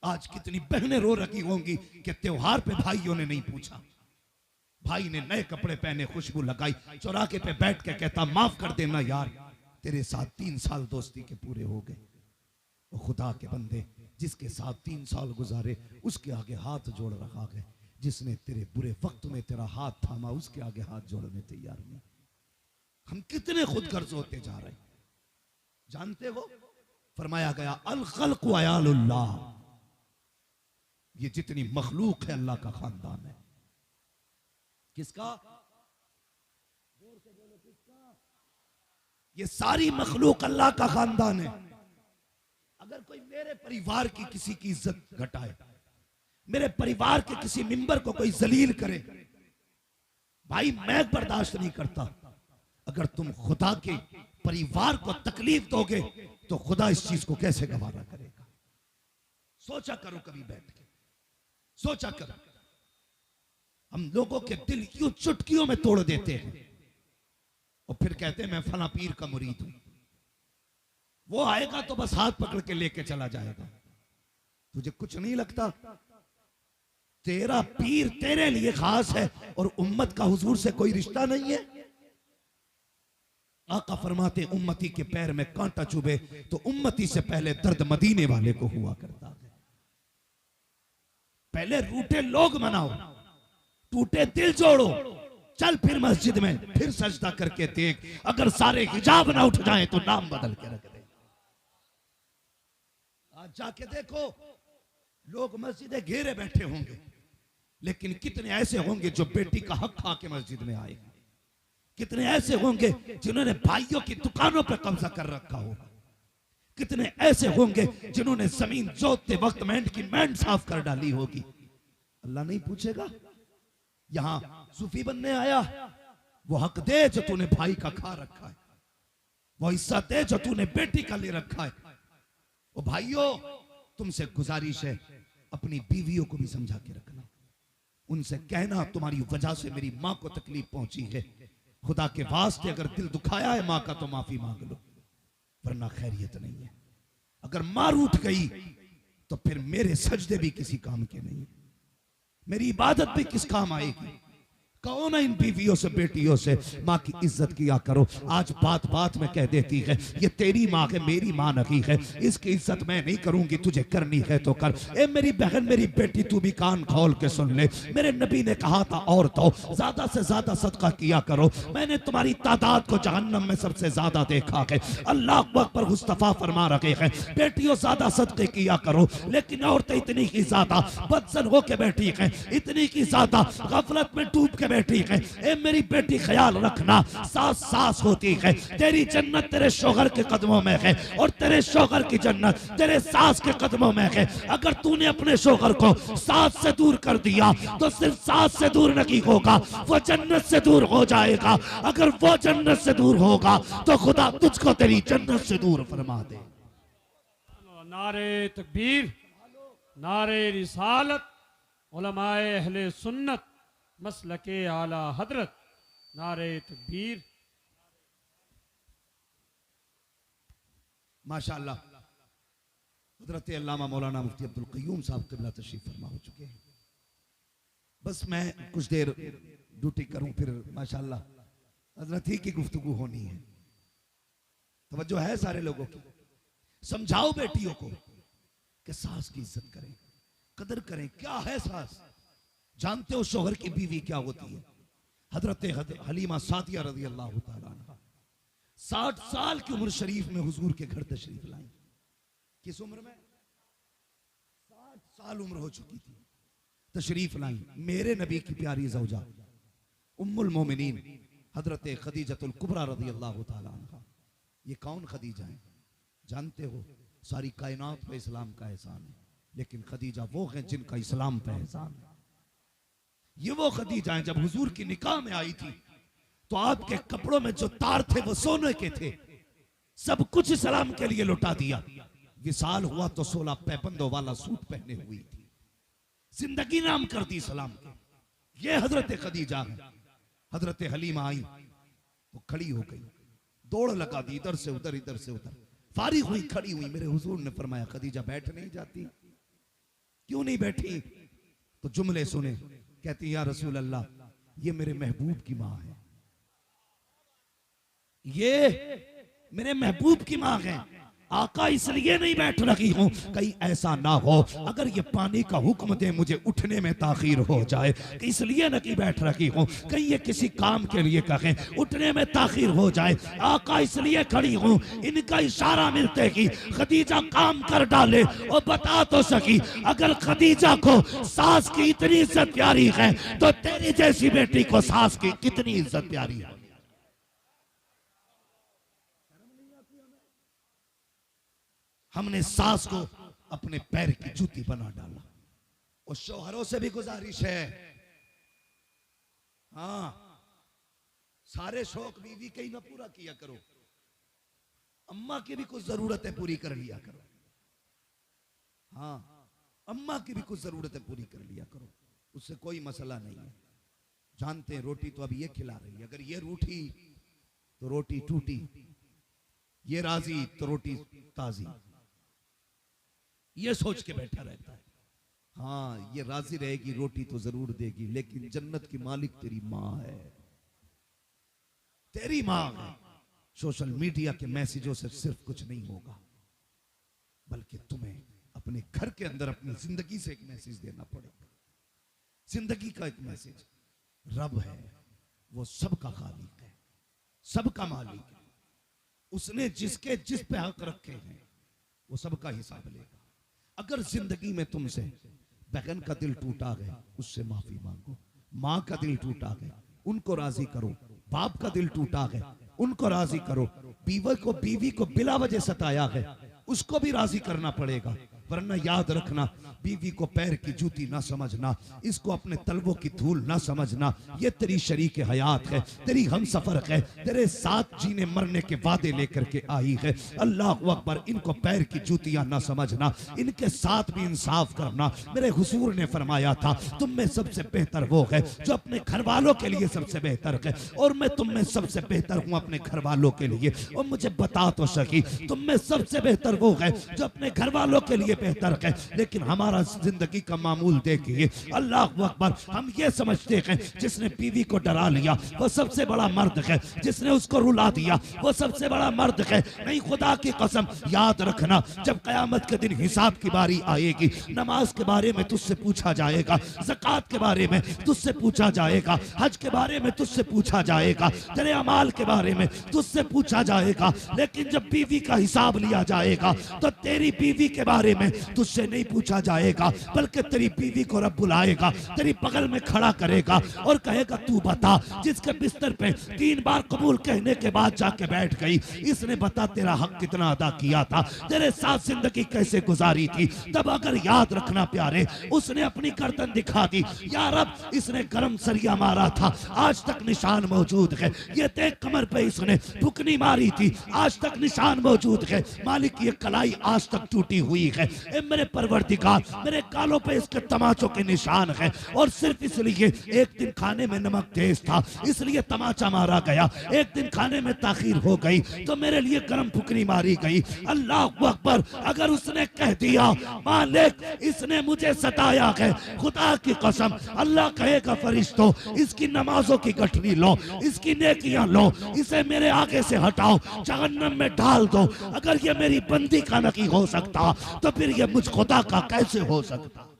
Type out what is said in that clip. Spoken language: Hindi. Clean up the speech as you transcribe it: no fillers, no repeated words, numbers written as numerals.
आज कितनी बहनें रो रही होंगी कि त्योहार पे भाइयों ने नहीं पूछा। भाई ने नए कपड़े पहने, खुशबू लगाई, चौराहे पे बैठ के कहता माफ कर देना यार, तेरे साथ 3 साल दोस्ती के पूरे हो गए। वो खुदा के बंदे, जिसके साथ 3 साल गुजारे उसके आगे हाथ जोड़ रखा गए। जिसने तेरे बुरे वक्त में तेरा हाथ थामा उसके आगे हाथ जोड़ने तैयार नहीं। हम कितने खुद गर्ज होते जा रहे हैं, जानते हो? फरमाया गया अल खल्क़ु अयालुल्लाह, ये जितनी मखलूक है अल्लाह का खानदान है। किसका? ये सारी मखलूक अल्लाह का खानदान है। अगर कोई मेरे परिवार की किसी की इज्जत घटाए, मेरे परिवार के किसी मिंबर को कोई जलील करे, भाई मैं बर्दाश्त नहीं करता। अगर तुम खुदा के परिवार को तकलीफ दोगे तो खुदा इस चीज को कैसे गवारा करेगा? सोचा करो, कभी बैठ के सोचा करो। हम लोगों के दिल यूं चुटकियों में तोड़ देते हैं और फिर कहते हैं मैं फला पीर का मुरीद हूं। वो आएगा तो बस हाथ पकड़ के लेके चला जाएगा। तुझे कुछ नहीं लगता? तेरा पीर तेरे लिए खास है और उम्मत का हुजूर से कोई रिश्ता नहीं है। आका फरमाते उम्मती के पैर में कांटा चुभे तो उम्मती से पहले दर्द मदीने वाले को हुआ करता है। पहले रूठे लोग मनाओ, टूटे दिल जोड़ो, चल फिर मस्जिद में फिर सजदा करके देख, अगर सारे हिजाब ना उठ जाए तो नाम बदल के रख दे। आज जाके देखो, लोग मस्जिदें घेरे बैठे होंगे, लेकिन कितने ऐसे होंगे जो बेटी का हक खा के मस्जिद में आए? कितने ऐसे होंगे जिन्होंने भाइयों की दुकानों पर कब्जा कर रखा होगा? कितने ऐसे होंगे जिन्होंने जमीन जोतते वक्त मेंढ की मेंढ साफ कर डाली होगी? अल्लाह नहीं पूछेगा? यहां सूफी बनने आया, वो हक दे जो तूने भाई का खा रखा है, वो हिस्सा दे जो तूने बेटी का ले रखा है। ओ भाइयों, तुमसे गुजारिश है, अपनी बीवियों को भी समझा के रखना। उनसे कहना तुम्हारी वजह से मेरी माँ को तकलीफ पहुंची है, खुदा के वास्ते अगर दिल दुखाया है माँ का तो माफी मांग लो, वरना खैरियत नहीं है। अगर माँ रूठ गई तो फिर मेरे सजदे भी किसी काम के नहीं, मेरी इबादत भी किस काम आएगी? कहो ना इन बीवियों से बेटियों से माँ की इज्जत किया करो। आज बात बात में कह देती है ये तेरी माँ है, मेरी माँ नहीं है, इसकी इज्जत मैं नहीं करूंगी, तुझे करनी है तो कर। ए मेरी बहन, मेरी बेटी, तू भी कान खोल के सुन ले। मेरे नबी ने कहा था औरतों ज्यादा से ज्यादा सदका किया करो, मैंने तुम्हारी तादाद को जहन्नम में सबसे ज्यादा देखा है। अल्लाह अकबर मुस्तफा फरमा रखे हैं बेटियों ज्यादा सदके किया करो, लेकिन औरतें इतनी की ज्यादा बदसन होके बैठी हैं, इतनी की ज्यादा गफलत में डूब के बैठी है। ए मेरी बेटी ख्याल रखना, सास सास होती है, तेरी जन्नत तेरे शौहर के कदमों में है और तेरे शौहर की जन्नत तेरे सास के कदमों में है। अगर तूने अपने शौहर को सास से दूर कर दिया तो सिर्फ सास से दूर नहीं होगा, वो जन्नत से दूर हो जाएगा। अगर वो जन्नत से दूर होगा तो खुदा तुझको तेरी जन्नत से दूर फरमा दे। नारे तकबीर, नारे रिसालत, उलमाए अहले सुन्नत, मसलके आला हजरत, नारे तकबीर। माशाअल्लाह हजरत अल्लामा मौलाना मुफ्ती अब्दुल क़य्यूम साहब क़िबला तशरीफ फरमा हो चुके हैं। बस मैं कुछ देर ड्यूटी करूं, फिर माशाअल्लाह हजरत ही की गुफ्तगू होनी है। तवज्जो है सारे लोगों की? समझाओ बेटियों को कि सास की इज्जत करें, कदर करें। क्या है सास? जानते हो शौहर की बीवी क्या होती है? हजरत हलीमा सादिया रज़ी अल्लाह तआला अन्हा 60 साल की उम्र शरीफ में हुजूर के घर तशरीफ लाई। किस उम्र में? 60 साल उम्र हो चुकी थी, तशरीफ लाई। मेरे नबी की प्यारी ज़ौजा उम्मुल मोमिनीन हजरत खदीजतुल कुबरा रज़ी अल्लाह तआला अन्हा। ये कौन खदीजा है जानते हो? सारी कायनात पे इस्लाम का एहसान है, लेकिन खदीजा वो है जिनका इस्लाम पे एहसान है। ये वो खदीजा है जब हुजूर की निकाह में आई थी तो आपके कपड़ों में जो तार थे वो सोने के थे, सब कुछ इस्लाम के लिए लुटा दिया। विसाल हुआ तो 16 पैबंदों वाला सूट पहने हुई थी, जिंदगी नाम कर दी इस्लाम के। ये हजरत खदीजा है। हजरत हलीमा आई तो खड़ी हो गई, दौड़ लगा दी, इधर से उधर, इधर से उधर, फारिग हुई, खड़ी हुई। मेरे हुजूर ने फरमाया खदीजा बैठ नहीं जाती? क्यों नहीं बैठी? तो जुमले सुने, कहती या रसूल अल्लाह, ये मेरे महबूब की माँ है, ये मेरे महबूब की माँ है। आका इसलिए नहीं बैठ रही हूं, कहीं ऐसा ना हो अगर ये पानी का हुक्म दे मुझे उठने में ताखीर हो जाए, कि इसलिए नहीं बैठ रही हूं, कहीं ये किसी काम के लिए कहें उठने में ताखीर हो जाए। आका इसलिए खड़ी हूं, इनका इशारा मिलते ही खदीजा काम कर डाले और बता तो सकी, अगर खदीजा को सास की इतनी इज्जत प्यारी है तो तेरी जैसी बेटी को सास की कितनी इज्जत प्यारी है। हमने सास को अपने पैर की जूती बना डाला। और शौहरों से भी गुजारिश है, हाँ, सारे शौक बीवी के ही ना पूरा किया करो, अम्मा की भी कुछ जरूरतें पूरी कर लिया करो। हाँ, अम्मा की भी कुछ जरूरतें पूरी कर लिया करो, उससे कोई मसला नहीं है। जानते हैं रोटी तो अभी ये खिला रही है, अगर ये रूठी तो रोटी टूटी, ये राजी तो रोटी ताजी, ये सोच के बैठा रहता है। हाँ, ये राजी रहेगी रोटी तो जरूर देगी, लेकिन जन्नत की मालिक तेरी माँ है, तेरी माँ है। सोशल मीडिया के मैसेजों से सिर्फ कुछ नहीं होगा, बल्कि तुम्हें अपने घर के अंदर अपनी जिंदगी से एक मैसेज देना पड़ेगा। जिंदगी का एक मैसेज, रब है वो सबका खालिक है, सबका मालिक है, उसने जिसके जिस पे हक रखे हैं वो सबका हिसाब लेगा। अगर जिंदगी में तुमसे बहन का दिल टूटा गया, उससे माफी मांगो। माँ का दिल टूटा गया, उनको राजी करो। बाप का दिल टूटा गया, उनको राजी करो। बीवी को बिला वजह सताया है, उसको भी राजी करना पड़ेगा, वरना याद रखना, बीवी को पैर की जूती ना समझना, इसको अपने तलवों की धूल ना समझना। ये तेरी शरीक हयात है, तेरी हम सफर है, तेरे साथ जीने मरने के वादे लेकर के आई है। अल्लाह अकबर, इनको पैर की जूतियां ना समझना, इनके साथ भी इंसाफ करना। मेरे हुजूर ने फरमाया था, तुम में सबसे बेहतर वो है जो अपने घर वालों के लिए सबसे बेहतर है, और मैं तुम में सबसे बेहतर हूँ अपने घर वालों के लिए। और मुझे बता तो सकी, तुम में सबसे बेहतर वो है जो अपने घर वालों के लिए बेहतर है, लेकिन हमारा जिंदगी का मामूल देखिए, अल्लाह अकबर, हम ये समझते हैं जिसने बीवी को डरा लिया वो सबसे बड़ा मर्द है, जिसने उसको रुला दिया वो सबसे बड़ा मर्द है। नहीं, खुदा की कसम, याद रखना, जब कयामत के दिन हिसाब की बारी आएगी, नमाज के बारे में तुझसे पूछा जाएगा, ज़कात के बारे में तुझसे पूछा जाएगा, हज के बारे में तुझसे पूछा जाएगा, तेरे अमाल के बारे में तुझसे पूछा जाएगा। लेकिन जब बीवी का हिसाब लिया जाएगा तो तेरी बीवी के बारे में तुझसे नहीं पूछा जाएगा, बल्कि तेरी बीवी को रब बुलाएगा, तेरी बगल में खड़ा करेगा और कहेगा, तू बता, जिसके बिस्तर पे 3 बार कबूल कहने के बाद जाके बैठ गई, इसने बता तेरा हक कितना अदा किया था, तेरे साथ जिंदगी कैसे गुजारी थी। तब अगर याद रखना प्यारे, उसने अपनी गर्दन दिखा दी, या रब, इसने गरम सरिया मारा था, आज तक निशान मौजूद है, ये देख कमर पे इसने फुकनी मारी थी, आज तक निशान मौजूद है, मालिक ये कलाई आज तक टूटी हुई है, मेरे परवरदिगार, मेरे गालों पे इसके तमाचों के निशान है, और सिर्फ इसलिए एक दिन खाने में नमक तेज था इसलिए तमाचा मारा गया, एक दिन खाने में ताखीर हो गई तो मेरे लिए गरम फुकनी मारी गई। अल्लाह अकबर, अगर उसने कह दिया, मालिक इसने मुझे सताया है, खुदा की कसम, अल्लाह कहेगा, फरिश्तों, इसकी नमाजों की गठरी लो, इसकी नेकियां लो, इसे मेरे आगे से हटाओ, जहन्नम में डाल दो। अगर ये मेरी बंदी का नहीं हो सकता तो फिर ये मुझ खुदा का कैसे हो सकता।